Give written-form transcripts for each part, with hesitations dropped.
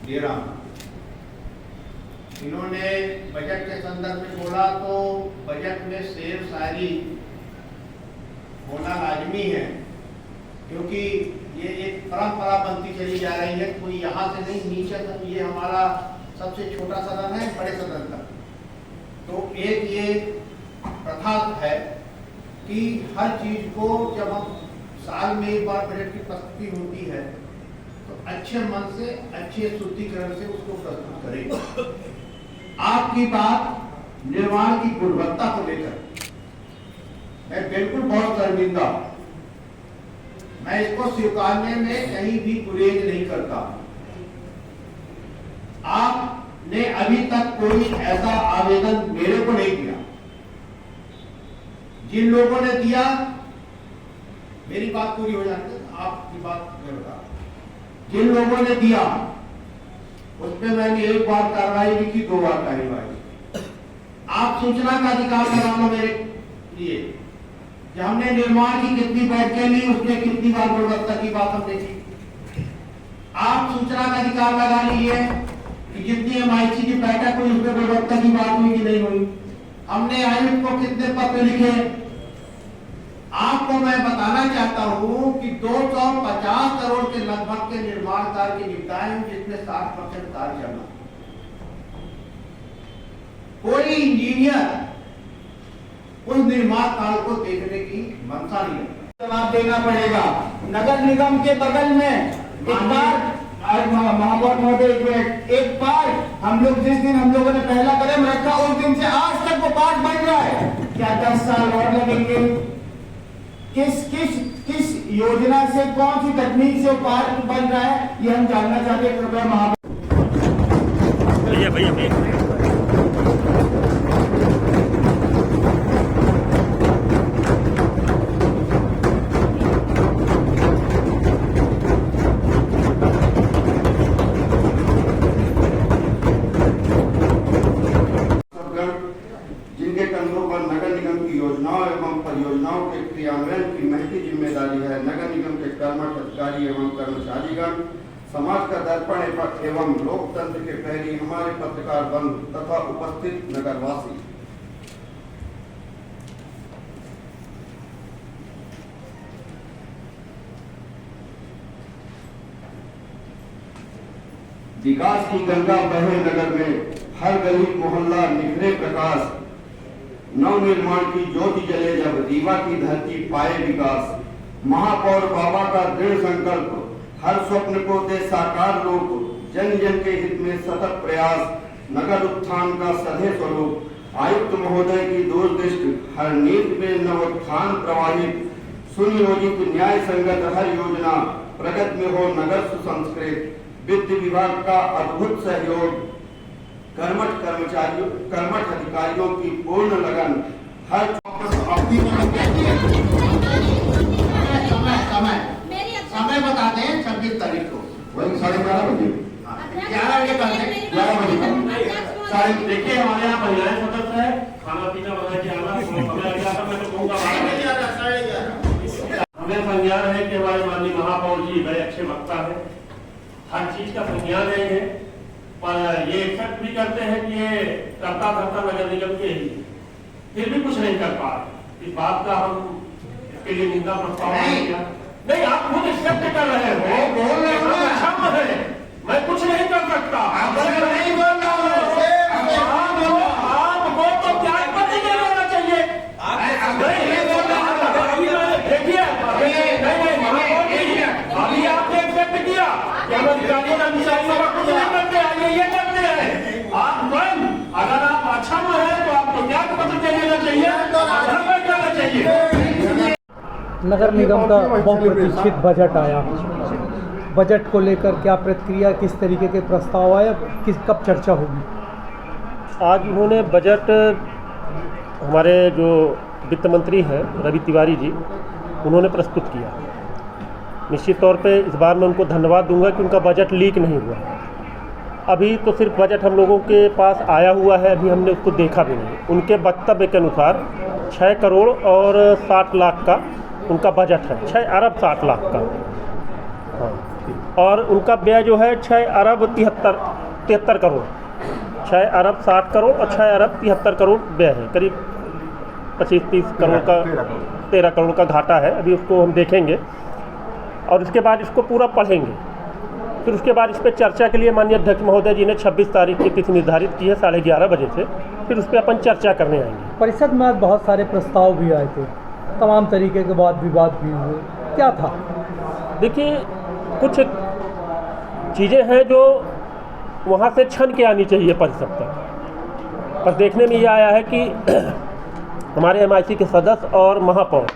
दे रहा हूँ। इन्होंने बजट के संदर्भ में बोला तो बजट में शेर शायरी होना लाजमी है, क्योंकि ये एक परंपरा बनती चली जा रही है। कोई यहाँ से नहीं, नीचे तक ये हमारा सबसे छोटा सदन है, बड़े सदन तक। तो एक ये प्रथा है कि हर चीज को जब हम साल में एक बार बजट की प्रस्तुति होती है तो अच्छे मन से, अच्छे शुद्धिकरण से उसको प्रस्तुत करें। आपकी बात निर्माण की गुणवत्ता को लेकर मैं बिल्कुल बहुत शर्मिंदा, मैं इसको स्वीकारने में कहीं भी गुरेज नहीं करता। आपने अभी तक कोई ऐसा आवेदन मेरे को नहीं दिया। जिन लोगों ने दिया, मेरी बात पूरी हो जाती है, आपकी बात मैं बता। जिन लोगों ने दिया उसमें मैंने एक बार कार्रवाई भी की, 2 बार कार्रवाई। आप सूचना का अधिकार लगा लो मेरे लिए कि हमने निर्माण की कितनी बैठकें ली, उसमें कितनी बार गुणवत्ता की बात हमने की। आप सूचना का अधिकार लगा लीजिए कि जितनी MIC की बैठक हुई उसमें गुणवत्ता की बात हुई कि नहीं हुई। हमने आयुक्त को कितने पत्र लिखे। आपको मैं बताना चाहता हूं कि 250 करोड़ के लगभग के निर्माण कार्य के निपटाए हैं, जिसमें 60% कार्य चल रहा। कोई इंजीनियर उस निर्माण कार्य को देखने की मंशा नहीं रखता। जवाब देना पड़ेगा। नगर निगम के बगल में एक बार महापौर महोदय, एक बार हम लोग जिस दिन हम लोगों ने पहला कदम रखा उस दिन से आज तक वो पार्क बन रहा है। क्या 10 साल और लगेंगे? किस योजना से, कौन सी तकनीक से पार्क बन रहा है, ये हम जानना चाहते हैं। कृपया भैया जिनके कंधों पर नगर निगम की योजनाओं एवं परियोजनाओं के क्रियान्वयन की महती जिम्मेदारी है। नगर निगम के कर्मठ अधिकारी एवं कर्मचारीगण, समाज का दर्पण एवं लोकतंत्र के प्रहरी, हमारे पत्रकार बंधु तथा उपस्थित नगरवासी, विकास की गंगा बहे नगर में, हर गली मोहल्ला निखरे प्रकाश, नव निर्माण की ज्योति जले जब, रीवा की धरती पाए विकास। महापौर बाबा का दृढ़ संकल्प, हर स्वप्न को दे साकार रूप, जन जन के हित में सतत प्रयास, नगर उत्थान का सधे स्वरूप। आयुक्त महोदय की दूरदृष्टि, हर नीति में नवोत्थान प्रवाहित, सुनियोजित न्याय संगत हर योजना, प्रगति में हो नगर सुसंस्कृत। वित्त विभाग का अद्भुत सहयोग, कर्मठ कर्मचारियों, कर्मठ अधिकारियों की पूर्ण लगन, हर समय बताते हैं 26 तारीख को, वही 11:30 बजे, 11 बजे करते हैं। 11 बजे देखिए हमारे यहाँ महिलाएं सदस्य है, खाना पीना बना के आना, मैं तो कहूँगा हमें संज्ञान है कि हमारे माननीय महापौर जी बड़े अच्छे वक्ता है, हर चीज का संज्ञान है, पर ये एक्सेप्ट भी करते हैं कि ये करता धरता नगर निगम के ही, फिर भी कुछ नहीं कर पा रहे। इस बात का हम इसके लिए निंदा प्रस्ताव नहीं, आप खुद एक्सेप्ट कर रहे हो, बोल रहे हो, क्षम है, मैं कुछ नहीं कर सकता, नहीं बोल रहा हूँ। आपको तो त्याग पत्र दे देना चाहिए। देखिए अभी आपने एक्सेप्ट किया कि हम अधिकारियों कर्मचारियों का कुछ नहीं करते हैं, ये करते हैं। आप स्वयं अगर आप अक्षम है तो आपको त्याग पत्र दे देना चाहिए, करना चाहिए। नगर निगम का बहुप्रतीक्षित बजट आया, बजट को लेकर क्या प्रतिक्रिया, किस तरीके के प्रस्ताव आए, कब चर्चा होगी? आज उन्होंने बजट, हमारे जो वित्त मंत्री हैं रवि तिवारी जी, उन्होंने प्रस्तुत किया। निश्चित तौर पे इस बार मैं उनको धन्यवाद दूंगा कि उनका बजट लीक नहीं हुआ। अभी तो सिर्फ बजट हम लोगों के पास आया हुआ है, अभी हमने उसको देखा भी नहीं। उनके वक्तव्य के अनुसार 6 करोड़ और 60 लाख का उनका बजट है, 6 अरब 60 लाख का। हाँ, और उनका व्यय जो है 6 अरब 73 करोड़, 6 अरब 60 करोड़ और 6 अरब 73 करोड़ व्यय है, करीब 25-30 करोड़ का 13 करोड़ का घाटा है। अभी उसको हम देखेंगे और उसके बाद इसको पूरा पढ़ेंगे। फिर उसके बाद इस पर चर्चा के लिए माननीय अध्यक्ष महोदय जी ने 26 तारीख की तिथि निर्धारित की है 11:30 बजे से, फिर उस पर अपन चर्चा करने आएंगे। परिषद में आज बहुत सारे प्रस्ताव भी आए थे, तमाम तरीके के वाद विवाद भी हुए, क्या था? देखिए, कुछ चीज़ें हैं जो वहाँ से छन के आनी चाहिए परिषद तक, पर देखने में ये आया है कि हमारे MIC के सदस्य और महापौर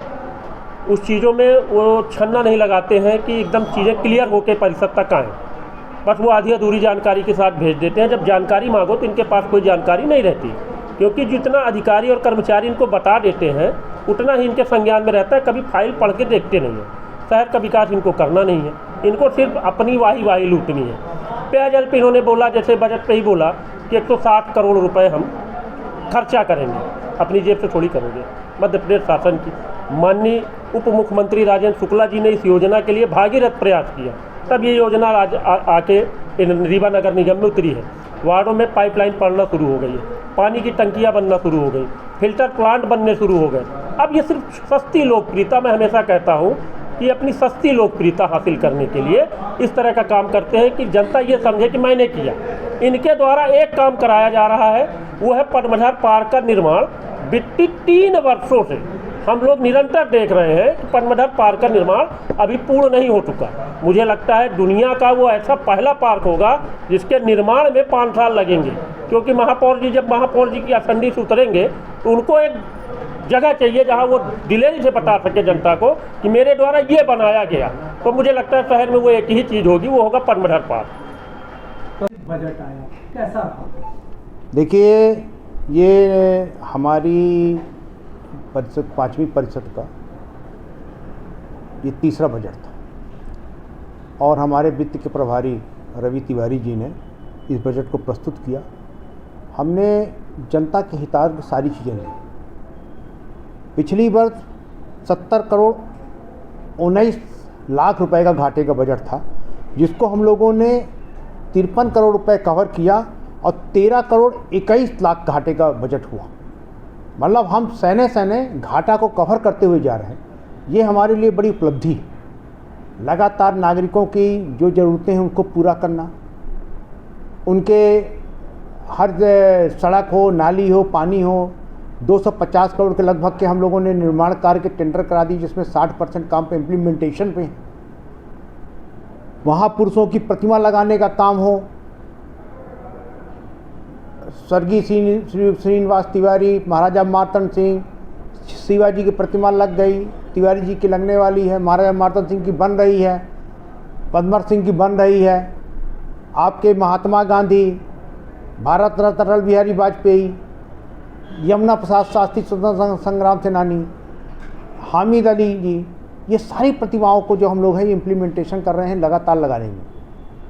उस चीज़ों में वो छन्ना नहीं लगाते हैं कि एकदम चीज़ें क्लियर होकर परिषद तक आएँ, बस वो आधी अधूरी जानकारी के साथ भेज देते हैं। जब जानकारी मांगो तो इनके पास कोई जानकारी नहीं रहती, क्योंकि जितना अधिकारी और कर्मचारी इनको बता देते हैं उतना ही इनके संज्ञान में रहता है, कभी फाइल पढ़ के देखते नहीं हैं। शहर का विकास इनको करना नहीं है, इनको सिर्फ अपनी वाही लूटनी है। पेयजल पे इन्होंने बोला, जैसे बजट पे ही बोला कि 160 करोड़ रुपए हम खर्चा करेंगे, अपनी जेब से थोड़ी करेंगे। मध्य प्रदेश शासन की माननीय उप मुख्यमंत्री राजेंद्र शुक्ला जी ने इस योजना के लिए भागीरथ प्रयास किया, तब ये योजना आके रीवा नगर निगम में उतरी है। वार्डों में पाइपलाइन पड़ना शुरू हो गई है, पानी की टंकियां बनना शुरू हो गई, फिल्टर प्लांट बनने शुरू हो गए। अब ये सिर्फ सस्ती लोकप्रियता, मैं हमेशा कहता हूँ कि अपनी सस्ती लोकप्रियता हासिल करने के लिए इस तरह का काम करते हैं कि जनता ये समझे कि मैंने किया। इनके द्वारा एक काम कराया जा रहा है, वो है पटमझार पार्क का निर्माण। बीते 3 वर्षों से हम लोग निरंतर देख रहे हैं कि पटमझार पार्क का निर्माण अभी पूर्ण नहीं हो चुका। मुझे लगता है दुनिया का वो ऐसा पहला पार्क होगा जिसके निर्माण में 5 साल लगेंगे, क्योंकि महापौर जी जब महापौर जी की असंडी से उतरेंगे तो उनको एक जगह चाहिए जहां वो दिलेरी से बता सके जनता को कि मेरे द्वारा ये बनाया गया। तो मुझे लगता है शहर में वो एक ही चीज़ होगी, वो होगा पटमझार पार्क। बजट आया, कैसा था? देखिए, ये हमारी परिषद 5वीं परिषद का ये तीसरा बजट था और हमारे वित्त के प्रभारी रवि तिवारी जी ने इस बजट को प्रस्तुत किया। हमने जनता के हितार्थ सारी चीज़ें ली। पिछली वर्ष 70 करोड़ 19 लाख रुपए का घाटे का बजट था, जिसको हम लोगों ने 53 करोड़ रुपए कवर किया और 13 करोड़ 21 लाख घाटे का बजट हुआ। मतलब हम सैने घाटा को कवर करते हुए जा रहे हैं। ये हमारे लिए बड़ी उपलब्धि है। लगातार नागरिकों की जो ज़रूरतें हैं उनको पूरा करना, उनके हर सड़क हो, नाली हो, पानी हो, 250 करोड़ के लगभग के हम लोगों ने निर्माण कार्य के टेंडर करा दी, जिसमें 60% काम पे इम्प्लीमेंटेशन पे है। महापुरुषों की प्रतिमा लगाने का काम हो, स्वर्गीय श्रीनिवास तिवारी, महाराजा मार्तंड सिंह, शिवाजी की प्रतिमा लग गई, तिवारी जी की लगने वाली है, महाराजा मार्तंड सिंह की बन रही है, पद्मर सिंह की बन रही है, आपके महात्मा गांधी, भारत रत्न अटल बिहारी वाजपेयी, यमुना प्रसाद शास्त्री स्वतंत्रता संग्राम सेनानी, हामिद अली जी, ये सारी प्रतिमाओं को जो हम लोग हैं इम्प्लीमेंटेशन कर रहे हैं, लगातार लगा रहे हैं।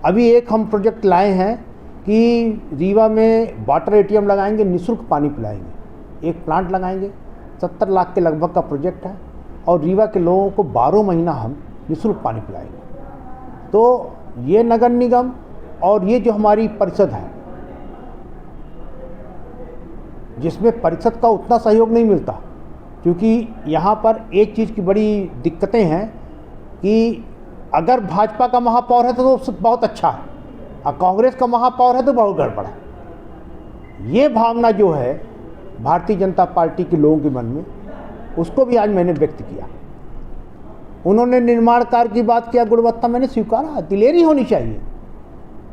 अभी एक हम प्रोजेक्ट लाए हैं कि रीवा में वाटर ATM लगाएंगे, निःशुल्क पानी पिलाएंगे, एक प्लांट लगाएंगे, 70 लाख के लगभग का प्रोजेक्ट है और रीवा के लोगों को 12 महीना हम निःशुल्क पानी पिलाएंगे। तो ये नगर निगम और ये जो हमारी परिषद है, जिसमें परिषद का उतना सहयोग नहीं मिलता, क्योंकि यहाँ पर एक चीज़ की बड़ी दिक्कतें हैं कि अगर भाजपा का महापौर है तो बहुत अच्छा है और कांग्रेस का महापौर है तो बहुत गड़बड़ है। ये भावना जो है भारतीय जनता पार्टी के लोगों के मन में, उसको भी आज मैंने व्यक्त किया। उन्होंने निर्माण कार्य की बात किया, गुणवत्ता मैंने स्वीकारा। दिलेरी होनी चाहिए,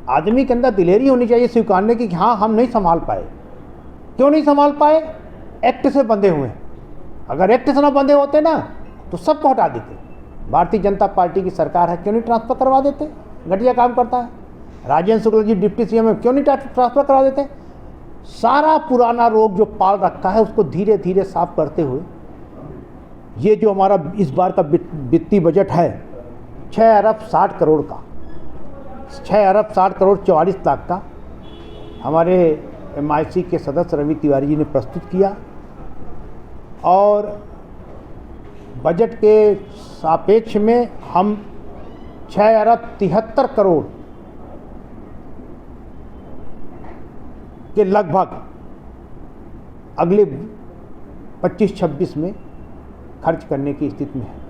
आदमी के अंदर दिलेरी होनी चाहिए स्वीकारने की कि हाँ हम नहीं संभाल पाए। क्यों नहीं संभाल पाए? एक्ट से बंधे हुए हैं। अगर एक्ट से ना बंधे होते ना तो सबको हटा देते। भारतीय जनता पार्टी की सरकार है, क्यों नहीं ट्रांसफ़र करवा देते? घटिया काम करता है। राजेंद्र शुक्ला जी डिप्टी CM है, क्यों नहीं ट्रांसफ़र करा देते? सारा पुराना रोग जो पाल रखा है उसको धीरे धीरे साफ करते हुए ये जो हमारा इस बार का वित्तीय बजट है 6 अरब 60 करोड़ का, 6 अरब 60 करोड़ 44 लाख का हमारे MIC के सदस्य रवि तिवारी जी ने प्रस्तुत किया और बजट के सापेक्ष में हम 6 अरब 73 करोड़ के लगभग अगले 25-26 में खर्च करने की स्थिति में है।